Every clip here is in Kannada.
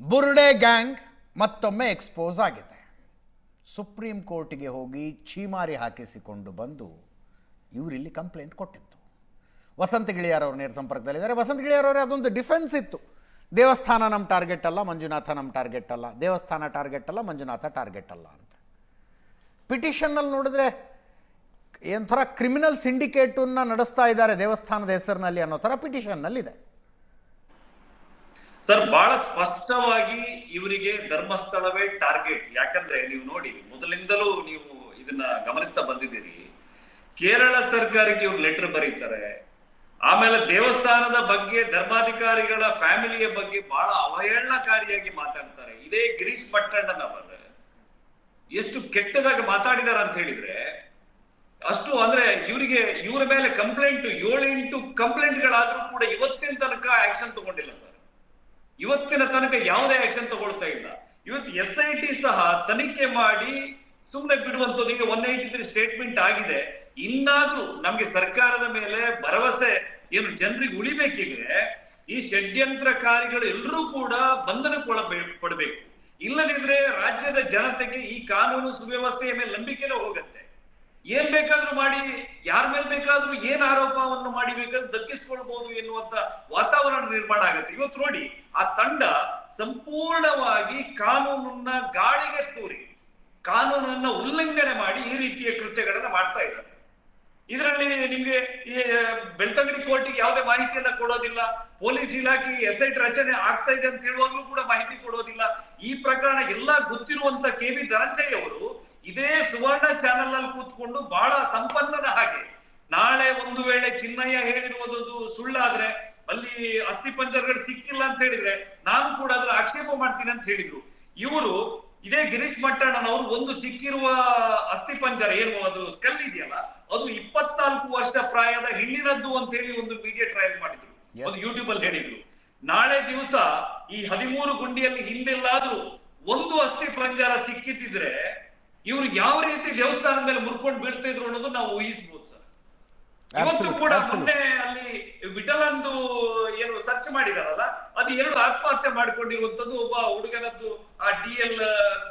ಬುರ್ಡೆ ಗ್ಯಾಂಗ್ ಮತ್ತೊಮ್ಮೆ ಎಕ್ಸ್ಪೋಸ್ ಆಗಿದೆ. ಸುಪ್ರೀಂ ಕೋರ್ಟ್ಗೆ ಹೋಗಿ ಛೀಮಾರಿ ಹಾಕಿಸಿಕೊಂಡು ಬಂದು ಇವರಿಲ್ಲಿ ಕಂಪ್ಲೇಂಟ್ ಕೊಟ್ಟಿತ್ತು. ವಸಂತ ಗಿಳಿಯಾರ್ ಅವರು ನೇರ ಸಂಪರ್ಕದಲ್ಲಿದ್ದಾರೆ. ವಸಂತ ಗಿಳಿಯಾರ್ ಅವರೇ, ಅದೊಂದು ಡಿಫೆನ್ಸ್ ಇತ್ತು, ದೇವಸ್ಥಾನ ನಮ್ಮ ಟಾರ್ಗೆಟ್ ಅಲ್ಲ, ಮಂಜುನಾಥ ನಮ್ಮ ಟಾರ್ಗೆಟ್ ಅಲ್ಲ, ದೇವಸ್ಥಾನ ಟಾರ್ಗೆಟ್ ಅಲ್ಲ, ಮಂಜುನಾಥ ಟಾರ್ಗೆಟ್ ಅಲ್ಲ ಅಂತ. ಪಿಟಿಷನ್ನಲ್ಲಿ ನೋಡಿದ್ರೆ ಏನು ಥರ ಕ್ರಿಮಿನಲ್ ಸಿಂಡಿಕೇಟನ್ನು ನಡೆಸ್ತಾ ಇದ್ದಾರೆ ದೇವಸ್ಥಾನದ ಹೆಸರಿನಲ್ಲಿ ಅನ್ನೋ ಥರ ಪಿಟಿಷನ್ನಲ್ಲಿದೆ. ಸರ್, ಬಹಳ ಸ್ಪಷ್ಟವಾಗಿ ಇವರಿಗೆ ಧರ್ಮಸ್ಥಳವೇ ಟಾರ್ಗೆಟ್. ಯಾಕಂದ್ರೆ ನೀವು ನೋಡಿ, ಮೊದಲಿಂದಲೂ ನೀವು ಇದನ್ನ ಗಮನಿಸ್ತಾ ಬಂದಿದ್ದೀರಿ. ಕೇರಳ ಸರ್ಕಾರಕ್ಕೆ ಇವ್ರು ಲೆಟರ್ ಬರೀತಾರೆ. ಆಮೇಲೆ ದೇವಸ್ಥಾನದ ಬಗ್ಗೆ, ಧರ್ಮಾಧಿಕಾರಿಗಳ ಫ್ಯಾಮಿಲಿಯ ಬಗ್ಗೆ ಬಹಳ ಅವಹೇಳನಕಾರಿಯಾಗಿ ಮಾತಾಡ್ತಾರೆ. ಇದೇ ಗಿರೀಶ್ ಪಟ್ಟಣ್ಣನವರು ಎಷ್ಟು ಕೆಟ್ಟದಾಗಿ ಮಾತಾಡಿದಾರ ಅಂತ ಹೇಳಿದ್ರೆ, ಅಷ್ಟು ಅಂದ್ರೆ ಇವರ ಮೇಲೆ ಕಂಪ್ಲೇಂಟ್ 7-8 ಕಂಪ್ಲೇಂಟ್ಗಳಾದ್ರೂ ಕೂಡ ಇವತ್ತಿನ ತನಕ ಆಕ್ಷನ್ ತಗೊಂಡಿಲ್ಲ ಸರ್. ಇವತ್ತಿನ ತನಕ ಯಾವುದೇ ಆಕ್ಷನ್ ತಗೊಳ್ತಾ ಇಲ್ಲ. ಇವತ್ತು SIT ಸಹ ತನಿಖೆ ಮಾಡಿ ಸುಮ್ಮನೆ ಬಿಡುವಂತದ್ದು. ಈಗ 183 ಸ್ಟೇಟ್ಮೆಂಟ್ ಆಗಿದೆ. ಇನ್ನಾದ್ರೂ ನಮ್ಗೆ ಸರ್ಕಾರದ ಮೇಲೆ ಭರವಸೆ ಏನು ಜನರಿಗೆ ಉಳಿಬೇಕಿದ್ರೆ ಈ ಷಡ್ಯಂತ್ರಕಾರಿಗಳು ಎಲ್ಲರೂ ಕೂಡ ಬಂಧನಕ್ಕೊಳಪಡಬೇಕು. ಇಲ್ಲದಿದ್ರೆ ರಾಜ್ಯದ ಜನತೆಗೆ ಈ ಕಾನೂನು ಸುವ್ಯವಸ್ಥೆಯ ಮೇಲೆ ನಂಬಿಕೆನೇ ಹೋಗುತ್ತೆ. ಏನ್ ಬೇಕಾದ್ರೂ ಮಾಡಿ, ಯಾರ ಮೇಲೆ ಬೇಕಾದ್ರೂ ಏನ್ ಆರೋಪವನ್ನು ಮಾಡಿ ಬೇಕಾದ್ರೂ ದಕ್ಕಿಸ್ಕೊಳ್ಬಹುದು ಎನ್ನುವಂತ ವಾತಾವರಣ ನಿರ್ಮಾಣ ಆಗುತ್ತೆ. ಇವತ್ತು ನೋಡಿ, ಆ ತಂಡ ಸಂಪೂರ್ಣವಾಗಿ ಕಾನೂನನ್ನ ಗಾಳಿಗೆ ತೂರಿ, ಕಾನೂನನ್ನ ಉಲ್ಲಂಘನೆ ಮಾಡಿ ಈ ರೀತಿಯ ಕೃತ್ಯಗಳನ್ನ ಮಾಡ್ತಾ ಇದ್ದಾರೆ. ಇದರಲ್ಲಿ ನಿಮ್ಗೆ ಈ ಬೆಳ್ತಂಗಡಿ ಕೋರ್ಟಿಗೆ ಯಾವುದೇ ಮಾಹಿತಿಯನ್ನ ಕೊಡೋದಿಲ್ಲ. ಪೊಲೀಸ್ ಇಲಾಖೆ SIT ರಚನೆ ಆಗ್ತಾ ಇದೆ ಅಂತ ಹೇಳುವಾಗ್ಲೂ ಕೂಡ ಮಾಹಿತಿ ಕೊಡೋದಿಲ್ಲ. ಈ ಪ್ರಕರಣ ಎಲ್ಲಾ ಗೊತ್ತಿರುವಂತ KV ಧನಂಜಯ್ ಅವರು ಇದೇ ಸುವರ್ಣ ಚಾನೆಲ್ ನಲ್ಲಿ ಕೂತ್ಕೊಂಡು ಬಹಳ ಸಂಪನ್ನದ ಹಾಗೆ, ನಾಳೆ ಒಂದು ವೇಳೆ ಚಿನ್ನಯ್ಯ ಹೇಳಿರುವುದು ಸುಳ್ಳಾದ್ರೆ, ಅಲ್ಲಿ ಅಸ್ಥಿ ಪಂಜರಗಳು ಸಿಕ್ಕಿಲ್ಲ ಅಂತ ಹೇಳಿದ್ರೆ ನಾನು ಕೂಡ ಅದರ ಆಕ್ಷೇಪ ಮಾಡ್ತೀನಿ ಅಂತ ಹೇಳಿದ್ರು. ಇವರು ಇದೇ ಗಿರೀಶ್ ಮಟ್ಟಣ್ಣನವರು ಒಂದು ಸಿಕ್ಕಿರುವ ಅಸ್ಥಿ ಪಂಜರ ಏನು ಅದು ಸ್ಕಲ್ ಇದೆಯಲ್ಲ, ಅದು 24 ವರ್ಷ ಪ್ರಾಯದ ಹೆಣ್ಣಿನದ್ದು ಅಂತ ಹೇಳಿ ಒಂದು ಮೀಡಿಯಾ ಟ್ರಯಲ್ ಮಾಡಿದ್ರು, ಒಂದು ಯೂಟ್ಯೂಬ್ ಅಲ್ಲಿ ಹೇಳಿದ್ರು. ನಾಳೆ ದಿವಸ ಈ 13 ಗುಂಡಿಯಲ್ಲಿ ಹಿಂದೆಲ್ಲಾದ್ರೂ ಒಂದು ಅಸ್ಥಿ ಪಂಜರ ಸಿಕ್ಕಿದ್ರೆ ಇವ್ರು ಯಾವ ರೀತಿ ದೇವಸ್ಥಾನದ ಮೇಲೆ ಮುರ್ಕೊಂಡು ಬೀಳ್ತಾ ಇದ್ರು ಅನ್ನೋದು ನಾವು ಊಹಿಸಬಹುದು ಸರ್. ಇವತ್ತು ಕೂಡ ಮೊನ್ನೆ ಅಲ್ಲಿ ವಿಠಲಂದು ಏನು ಸರ್ಚ್ ಮಾಡಿದಾರಲ್ಲ, ಅದು 2 ಆತ್ಮಹತ್ಯೆ ಮಾಡ್ಕೊಂಡಿರುವಂತದ್ದು. ಒಬ್ಬ ಹುಡುಗನದ್ದು ಆ DL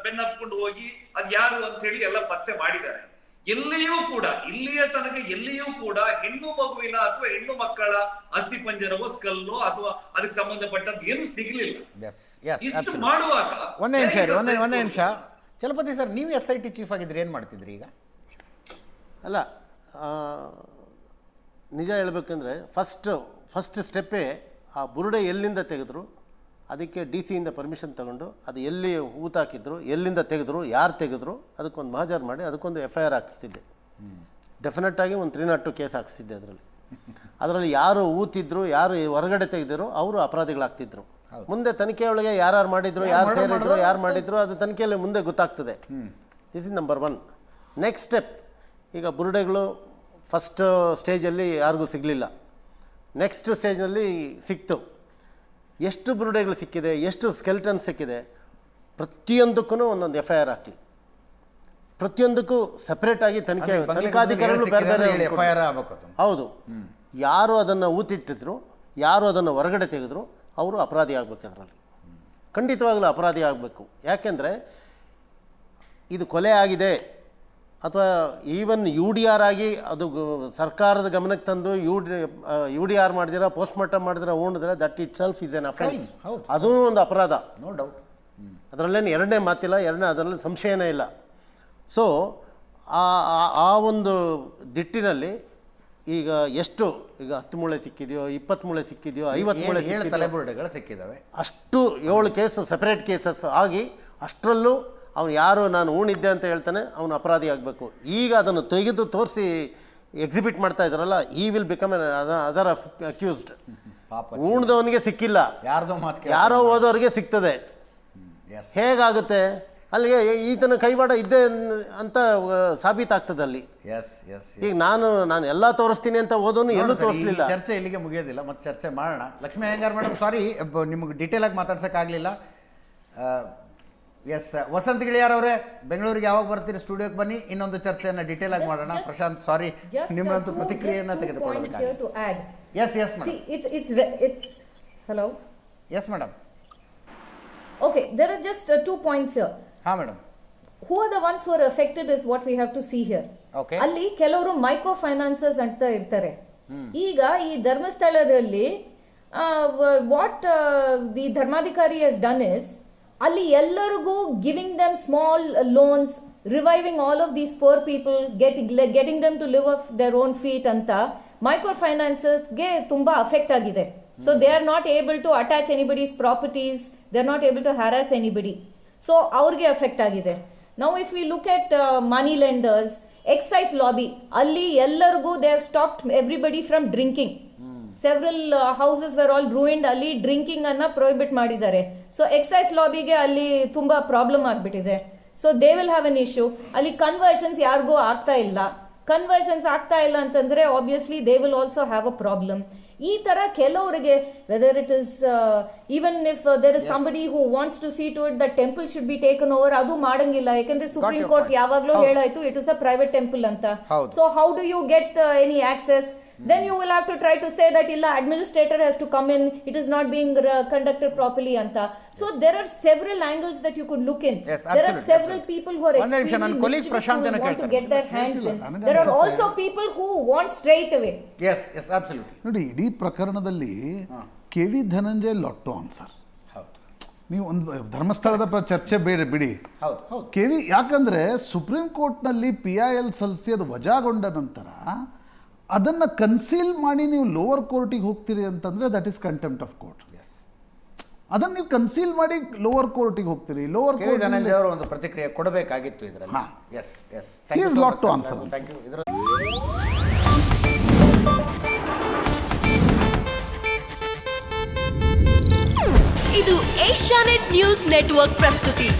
ಬೆನ್ನತ್ಕೊಂಡು ಹೋಗಿ ಅದ್ ಯಾರು ಅಂತ ಹೇಳಿ ಎಲ್ಲ ಪತ್ತೆ ಮಾಡಿದ್ದಾರೆ. ಎಲ್ಲಿಯೂ ಕೂಡ ಇಲ್ಲಿಯ ತನಕ ಎಲ್ಲಿಯೂ ಕೂಡ ಹೆಣ್ಣು ಮಗುವಿನ ಅಥವಾ ಹೆಣ್ಣು ಮಕ್ಕಳ ಅಸ್ಥಿ ಪಂಜರವೋ ಸ್ಕಲ್ಲೋ ಅಥವಾ ಅದಕ್ಕೆ ಸಂಬಂಧಪಟ್ಟದ್ದು ಏನು ಸಿಗ್ಲಿಲ್ಲ. ಇಷ್ಟು ಮಾಡುವಾಗ ಒಂದೇ ನಿಮಿಷ ಚಲಪತಿ ಸರ್, ನೀವು SIT ಚೀಫ್ ಆಗಿದ್ರೆ ಏನು ಮಾಡ್ತಿದ್ರಿ ಈಗ? ಅಲ್ಲ, ನಿಜ ಹೇಳ್ಬೇಕಂದ್ರೆ ಫಸ್ಟ್ ಸ್ಟೆಪ್ಪೇ ಆ ಬುರುಡೆ ಎಲ್ಲಿಂದ ತೆಗೆದ್ರು, ಅದಕ್ಕೆ DC ಯಿಂದ ಪರ್ಮಿಷನ್ ತಗೊಂಡು ಅದು ಎಲ್ಲಿ ಊತಾಕಿದ್ರು, ಎಲ್ಲಿಂದ ತೆಗೆದ್ರು, ಯಾರು ತೆಗೆದ್ರು, ಅದಕ್ಕೊಂದು ಮಹಜರ್ ಮಾಡಿ ಅದಕ್ಕೊಂದು FIR ಹಾಕಿಸ್ತಿದ್ದೆ. ಡೆಫಿನೆಟ್ಟಾಗಿ ಒಂದು 302 ಕೇಸ್ ಹಾಕಿಸ್ತಿದ್ದೆ. ಅದರಲ್ಲಿ ಯಾರು ಊತಿದ್ರು, ಯಾರು ಹೊರಗಡೆ ತೆಗೆದಿರೋ ಅವರು ಅಪರಾಧಿಗಳಾಗ್ತಿದ್ರು. ಮುಂದೆ ತನಿಖೆ ಒಳಗೆ ಯಾರು ಮಾಡಿದ್ರು, ಯಾರು ಸೇರಿದ್ರು, ಯಾರು ಮಾಡಿದ್ರು, ಅದು ತನಿಖೆಯಲ್ಲಿ ಮುಂದೆ ಗೊತ್ತಾಗ್ತದೆ. This is number 1. Next step, ಈಗ ಬುರುಡೆಗಳು ಫಸ್ಟ್ ಸ್ಟೇಜಲ್ಲಿ ಯಾರಿಗೂ ಸಿಗಲಿಲ್ಲ, ನೆಕ್ಸ್ಟ್ ಸ್ಟೇಜ್ನಲ್ಲಿ ಸಿಕ್ತು. ಎಷ್ಟು ಬುರುಡೆಗಳು ಸಿಕ್ಕಿದೆ, ಎಷ್ಟು ಸ್ಕೆಲ್ಟನ್ ಸಿಕ್ಕಿದೆ, ಪ್ರತಿಯೊಂದಕ್ಕೂ ಒಂದೊಂದು FIR ಹಾಕಲಿ. ಪ್ರತಿಯೊಂದಕ್ಕೂ ಸಪ್ರೇಟಾಗಿ ತನಿಖಾಧಿಕಾರಿಗಳು ಬೇರೆ ಹೌದು. ಯಾರು ಅದನ್ನು ಊತಿಟ್ಟಿದ್ರು, ಯಾರು ಅದನ್ನು ಹೊರಗಡೆ ತೆಗೆದ್ರು, ಅವರು ಅಪರಾಧಿ ಆಗಬೇಕು. ಅದರಲ್ಲಿ ಖಂಡಿತವಾಗಲೂ ಅಪರಾಧಿ ಆಗಬೇಕು. ಯಾಕೆಂದರೆ ಇದು ಕೊಲೆ ಆಗಿದೆ ಅಥವಾ ಈವನ್ UDR ಆಗಿ ಅದು ಸರ್ಕಾರದ ಗಮನಕ್ಕೆ ತಂದು UDR ಮಾಡಿದಿರ, ಪೋಸ್ಟ್ಮಾರ್ಟಮ್ ಮಾಡಿದ್ರೆ ಉಣಿದ್ರೆ, that itself is an offence. ಅದೂ ಒಂದು ಅಪರಾಧ, ನೋ ಡೌಟ್. ಅದರಲ್ಲೇನು ಎರಡನೇ ಮಾತಿಲ್ಲ, ಅದರಲ್ಲಿ ಸಂಶಯನೇ ಇಲ್ಲ. ಸೊ ಆ ಒಂದು ದಿಟ್ಟಿನಲ್ಲಿ ಈಗ 10 ಮೂಳೆ ಸಿಕ್ಕಿದೆಯೋ, 20 ಮೂಳೆ ಸಿಕ್ಕಿದೆಯೋ, 50 ಮೂಳೆ ಸಿಕ್ಕಿದ್ದಾವೆ, ಅಷ್ಟು 7 ಕೇಸು ಸಪ್ರೇಟ್ ಕೇಸಸ್ ಆಗಿ ಅಷ್ಟರಲ್ಲೂ ಅವನು ಯಾರು ನಾನು ಉಣಿದ್ದೆ ಅಂತ ಹೇಳ್ತಾನೆ, ಅವನು ಅಪರಾಧಿ ಆಗಬೇಕು. ಈಗ ಅದನ್ನು ತೆಗೆದು ತೋರಿಸಿ ಎಕ್ಸಿಬಿಟ್ ಮಾಡ್ತಾ ಇದ್ದಾರಲ್ಲ, ಈ ವಿಲ್ ಬಿಕಮ್ ಅದರ್ ಅಕ್ಯೂಸ್ಡ್. ಉಣ್ದವನಿಗೆ ಸಿಕ್ಕಿಲ್ಲ, ಯಾರೋ ಓದೋರಿಗೆ ಸಿಗ್ತದೆ. ಹೇಗಾಗುತ್ತೆ? ಅಲ್ಲಿಗೆ ಈತನ ಕೈವಾಡ ಇದ್ದೆ ಅಂತ ಸಾಬೀತಾಗ್ತದೆ ಅಲ್ಲಿ. ಈಗ ನಾನು ಎಲ್ಲ ತೋರಿಸ್ತೀನಿ ಅಂತ ಓದೋನು ಎಲ್ಲೂ ತೋರಿಸ್ಲಿಲ್ಲ. ಚರ್ಚೆ ಇಲ್ಲಿಗೆ ಮುಗಿಯೋದಿಲ್ಲ, ಮತ್ತೆ ಚರ್ಚೆ ಮಾಡೋಣ. ಲಕ್ಷ್ಮೀ ಅಯ್ಯಂಗಾರ್ ಮೇಡಮ್, ಸಾರಿ ನಿಮಗೆ ಡೀಟೇಲ್ ಆಗಿ ಮಾತಾಡ್ಸೋಕ್ಕಾಗಲಿಲ್ಲ. ವಸಂತ ಗಿಳಿಯಾರ್ ಅವರೇ, ಬೆಂಗಳೂರಿಗೆ ಯಾವಾಗ ಬರ್ತೀರಿ? ಸ್ಟುಡಿಯೋಗೆ ಬನ್ನಿ, ಇನ್ನೊಂದು ಚರ್ಚೆಯನ್ನು ಡೀಟೇಲ್ ಆಗಿ ಮಾಡೋಣ. ಪ್ರಶಾಂತ್, ಸಾರಿ ನಿಮ್ಮಂತೂ ಪ್ರತಿಕ್ರಿಯೆಯನ್ನು ತೆಗೆದುಕೊಳ್ಳಬೇಕು. Yes madam. Hello. Yes madam. Okay, there are just 2 points here. ಹಾಂ madam. Who are the ones who are affected is what we have to see here. Okay. ಅಲ್ಲಿ ಕೆಲವರು ಮೈಕ್ರೋ ಫೈನಾನ್ಸರ್ಸ್ ಅಂತ ಇರ್ತಾರೆ. ಈಗ ಈ ಧರ್ಮಸ್ಥಳದಲ್ಲಿ ವಾಟ್ ದಿ ಧರ್ಮಾಧಿಕಾರಿ ಹಸ್ ಡನ್ ಇಸ್ ಅಲ್ಲಿ ಎಲ್ಲರಿಗೂ giving them small loans, reviving all of these poor people, getting them to live of their own feet ಅಂತ ಮೈಕ್ರೋ ಫೈನಾನ್ಸರ್ಸ್ಗೆ ತುಂಬಾ ಅಫೆಕ್ಟ್ ಆಗಿದೆ. So they are not able to attach anybody's properties, they are not able to harass anybody. So ಅವ್ರಿಗೆ ಅಫೆಕ್ಟ್ ಆಗಿದೆ. Now if we look at money lenders, excise lobby, ಅಲ್ಲಿ ಎಲ್ಲರಿಗೂ they have stopped everybody from drinking. Several houses were all ruined. ಅಲ್ಲಿ ಡ್ರಿಂಕಿಂಗ್ ಅನ್ನ ಪ್ರೊಹಿಬಿಟ್ ಮಾಡಿದ್ದಾರೆ. ಸೊ ಎಕ್ಸೈಸ್ ಲಾಬಿಗೆ ಅಲ್ಲಿ ತುಂಬಾ ಪ್ರಾಬ್ಲಮ್ ಆಗ್ಬಿಟ್ಟಿದೆ. So they will have an issue. ಅಲ್ಲಿ ಕನ್ವರ್ಷನ್ಸ್ ಯಾರಿಗೂ ಆಗ್ತಾ ಇಲ್ಲ. ಕನ್ವರ್ಷನ್ಸ್ ಆಗ್ತಾ ಇಲ್ಲ ಅಂತಂದ್ರೆ obviously they will also have a problem. ಈ ತರ ಕೆಲವರಿಗೆ whether it is even if there is somebody who wants to see to it the temple should be taken over, ಅದು ಮಾಡಂಗಿಲ್ಲ. ಯಾಕಂದ್ರೆ ಸುಪ್ರೀಂ ಕೋರ್ಟ್ ಯಾವಾಗ್ಲೂ ಹೇಳಾಯ್ತು it is a private temple ಅಂತ. So how do you get any access? Then you will have to try to say that illa administrator has to come in, it is not being conducted properly anta. So there are several angles that you could look in. Yes, there are several people who are extremely colleague Prashant who want to get their hands in. There are also people who want straight away. Yes, absolutely. ನೋಡಿ, ಇಡೀ ಪ್ರಕರಣದಲ್ಲಿ KV ಧನಂಜಯ ಲೊಟ್ಟೋ ಆನ್ಸರ್. ಹೌದು. ನೀವು ಒಂದು ಧರ್ಮಸ್ಥಳದ ಚರ್ಚೆ ಬಿಡಿ. ಹೌದು. KV ಯಾಕಂದ್ರೆ ಸುಪ್ರೀಂ ಕೋರ್ಟ್ನಲ್ಲಿ PIL ಸಲ್ಲಿಸಿ ಅದು ವಜಾಗೊಂಡ ನಂತರ ಅದನ್ನು ಕನ್ಸೀಲ್ ಮಾಡಿ ನೀವು ಲೋವರ್ ಕೋರ್ಟಿಗೆ ಹೋಗ್ತೀರಿ ಅಂತಂದ್ರೆ that is contempt of court. Yes, ಅದನ್ನು ನೀವು ಕನ್ಸೀಲ್ ಮಾಡಿ ಲೋವರ್ ಕೋರ್ಟಿಗೆ ಹೋಗ್ತೀರಿ. ಲೋವರ್ KV ಧನಂಜಯ ಅವರು ಒಂದು ಪ್ರತಿಕ್ರಿಯೆ ಕೊಡಬೇಕಾಗಿತ್ತು ಇದರಲ್ಲಿ. Yes, He has lot to answer. Thank you. ಇದು ಏಷ್ಯಾನೆಟ್ ನ್ಯೂಸ್ ನೆಟ್ವರ್ಕ್ ಪ್ರಸ್ತುತಿ.